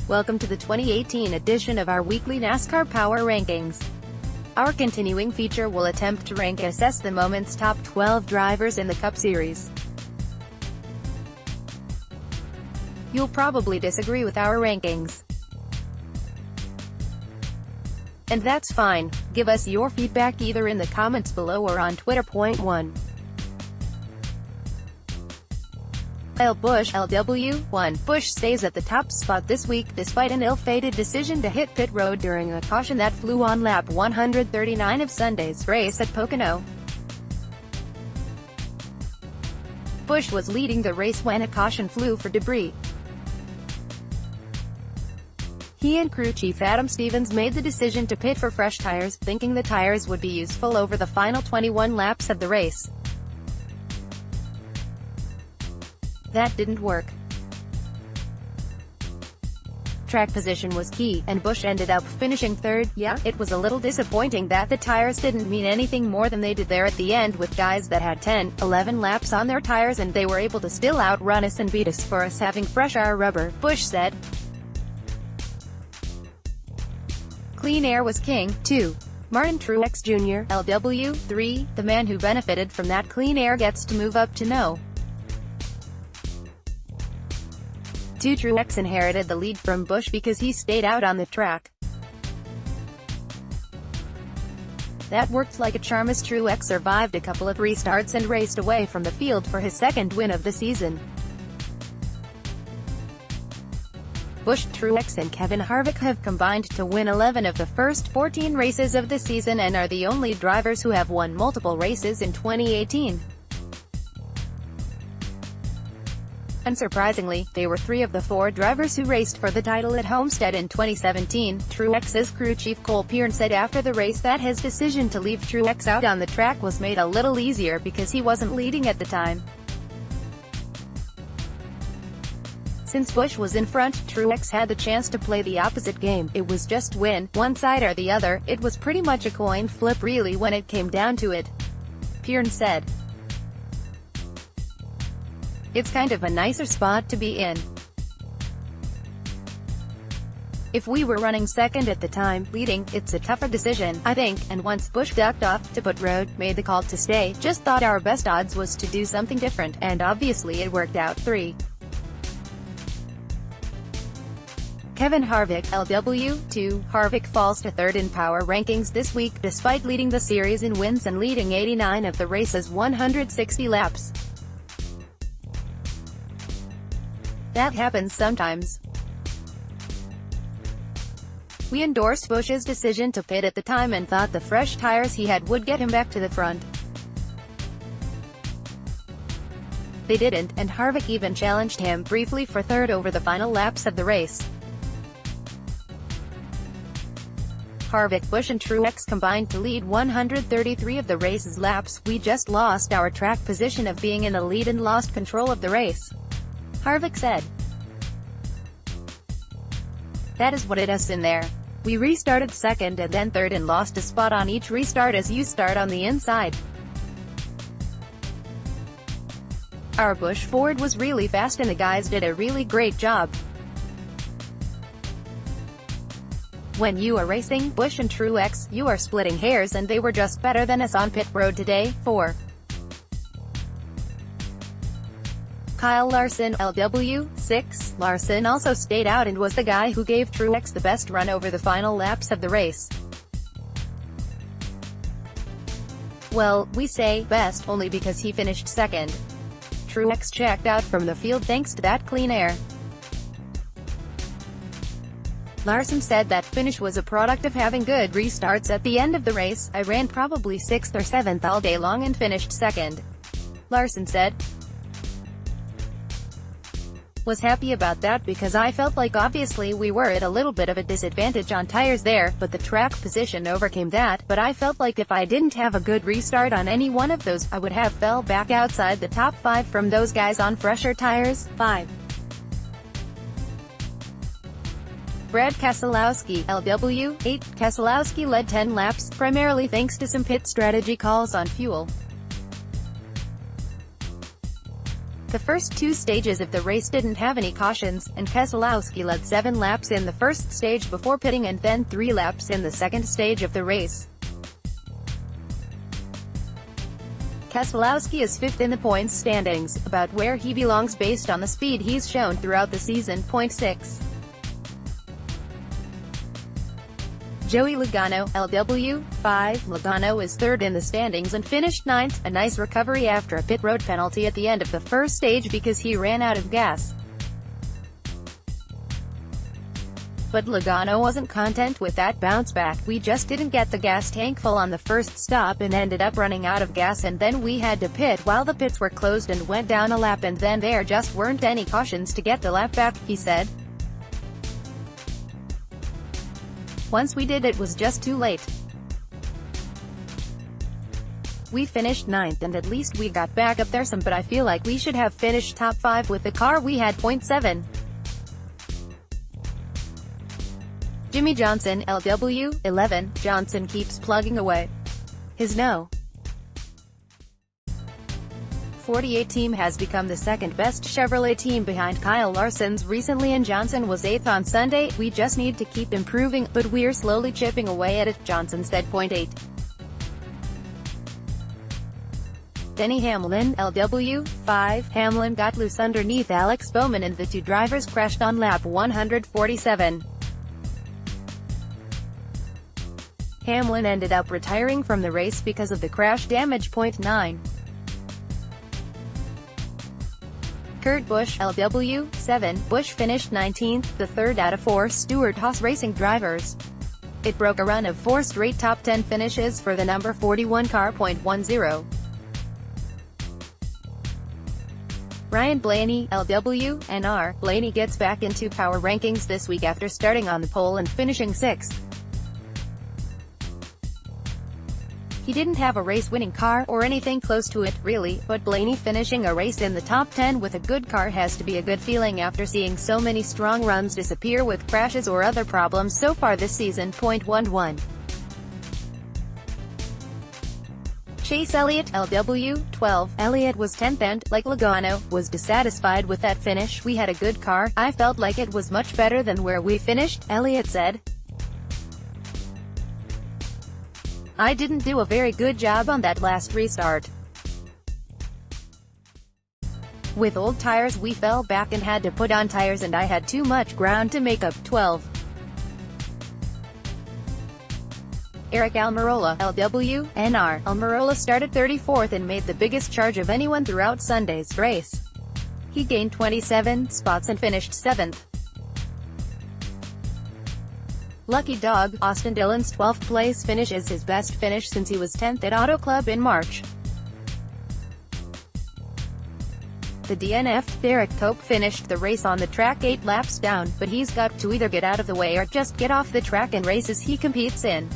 Welcome to the 2018 edition of our weekly NASCAR Power Rankings. Our continuing feature will attempt to rank and assess the moment's top 12 drivers in the Cup Series. You'll probably disagree with our rankings. And that's fine. Give us your feedback either in the comments below or on Twitter. Point 1. Kyle Busch, LW1. Busch stays at the top spot this week, despite an ill-fated decision to hit pit road during a caution that flew on lap 139 of Sunday's race at Pocono. Busch was leading the race when a caution flew for debris. He and crew chief Adam Stevens made the decision to pit for fresh tires, thinking the tires would be useful over the final 21 laps of the race. That didn't work. Track position was key, and Busch ended up finishing third. Yeah, it was a little disappointing that the tires didn't mean anything more than they did there at the end, with guys that had 10, 11 laps on their tires and they were able to still outrun us and beat us for us having fresh air rubber, Busch said. Clean air was king, too. Martin Truex Jr., LW3, the man who benefited from that clean air gets to move up to no. Truex inherited the lead from Busch because he stayed out on the track. That worked like a charm as Truex survived a couple of restarts and raced away from the field for his second win of the season. Busch, Truex and Kevin Harvick have combined to win 11 of the first 14 races of the season and are the only drivers who have won multiple races in 2018. Unsurprisingly, they were 3 of the 4 drivers who raced for the title at Homestead in 2017. Truex's crew chief Cole Pearn said after the race that his decision to leave Truex out on the track was made a little easier because he wasn't leading at the time. Since Busch was in front, Truex had the chance to play the opposite game. It was just win, one side or the other. It was pretty much a coin flip really when it came down to it, Pearn said. It's kind of a nicer spot to be in. If we were running second at the time, leading, it's a tougher decision, I think, and once Busch ducked off to pit road, made the call to stay, just thought our best odds was to do something different, and obviously it worked out. 3. Kevin Harvick, LW2. Harvick falls to third in power rankings this week, despite leading the series in wins and leading 89 of the race's 160 laps. That happens sometimes. We endorsed Busch's decision to pit at the time and thought the fresh tires he had would get him back to the front. They didn't, and Harvick even challenged him briefly for third over the final laps of the race. Harvick, Busch and Truex combined to lead 133 of the race's laps. We just lost our track position of being in the lead and lost control of the race, Harvick said. That is what it is in there. We restarted second and then third and lost a spot on each restart as you start on the inside. Our Busch Ford was really fast and the guys did a really great job. When you are racing Busch and Truex, you are splitting hairs and they were just better than us on pit road today. 4. Kyle Larson, LW6. Larson also stayed out and was the guy who gave Truex the best run over the final laps of the race. Well, we say best only because he finished second. Truex checked out from the field thanks to that clean air. Larson said that finish was a product of having good restarts at the end of the race. I ran probably 6th or 7th all day long and finished second, Larson said. Was happy about that because I felt like obviously we were at a little bit of a disadvantage on tires there, but the track position overcame that, but I felt like if I didn't have a good restart on any one of those, I would have fell back outside the top 5 from those guys on fresher tires. 5. Brad Keselowski, LW8. Keselowski led 10 laps, primarily thanks to some pit strategy calls on fuel. The first two stages of the race didn't have any cautions, and Keselowski led 7 laps in the first stage before pitting and then 3 laps in the second stage of the race. Keselowski is 5th in the points standings, about where he belongs based on the speed he's shown throughout the season. 6. Joey Logano, LW, 5. Logano is 3rd in the standings and finished 9th, a nice recovery after a pit road penalty at the end of the first stage because he ran out of gas. But Logano wasn't content with that bounce back. "We just didn't get the gas tank full on the first stop and ended up running out of gas, and then we had to pit while the pits were closed and went down a lap, and then there just weren't any cautions to get the lap back," he said. "Once we did, it was just too late. We finished 9th and at least we got back up there some, but I feel like we should have finished top 5 with the car we had." 7. Jimmy Johnson, LW, 11. Johnson keeps plugging away. His No. 48 team has become the second best Chevrolet team behind Kyle Larson's recently, and Johnson was 8th on Sunday. "We just need to keep improving, but we're slowly chipping away at it," Johnson said. 8. Denny Hamlin, LW, 5. Hamlin got loose underneath Alex Bowman and the two drivers crashed on lap 147. Hamlin ended up retiring from the race because of the crash damage. 9. Kurt Busch, LW, 7. Busch finished 19th, the 3rd out of 4 Stewart-Haas Racing drivers. It broke a run of 4 straight top 10 finishes for the number 41 car. 10. Ryan Blaney, LW, NR. Blaney gets back into Power Rankings this week after starting on the pole and finishing 6th. He didn't have a race-winning car, or anything close to it, really, but Blaney finishing a race in the top 10 with a good car has to be a good feeling after seeing so many strong runs disappear with crashes or other problems so far this season. 11. Chase Elliott, LW, 12. Elliott was 10th and, like Logano, was dissatisfied with that finish. "We had a good car. I felt like it was much better than where we finished," Elliott said. "I didn't do a very good job on that last restart. With old tires we fell back and had to put on tires, and I had too much ground to make up." 12. Eric Almirola, LW, NR. Almirola started 34th and made the biggest charge of anyone throughout Sunday's race. He gained 27 spots and finished 7th. Lucky Dog, Austin Dillon's 12th place finish is his best finish since he was 10th at Auto Club in March. The DNF, Derek Cope, finished the race on the track 8 laps down, but he's got to either get out of the way or just get off the track in races he competes in.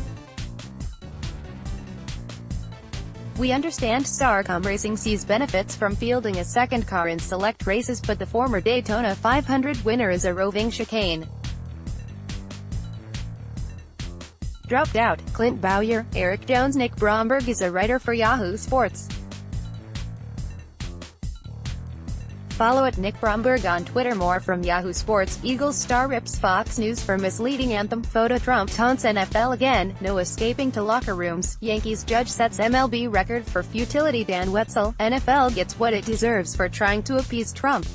"We understand Starcom Racing sees benefits from fielding a second car in select races, but the former Daytona 500 winner is a roving chicane. Dropped out." Clint Bowyer, Eric Jones. Nick Bromberg is a writer for Yahoo Sports. Follow @Nick Bromberg on Twitter. More from Yahoo Sports. Eagles star rips Fox News for misleading anthem. Photo Trump taunts NFL again. No escaping to locker rooms. Yankees judge sets MLB record for futility. Dan Wetzel. NFL gets what it deserves for trying to appease Trump.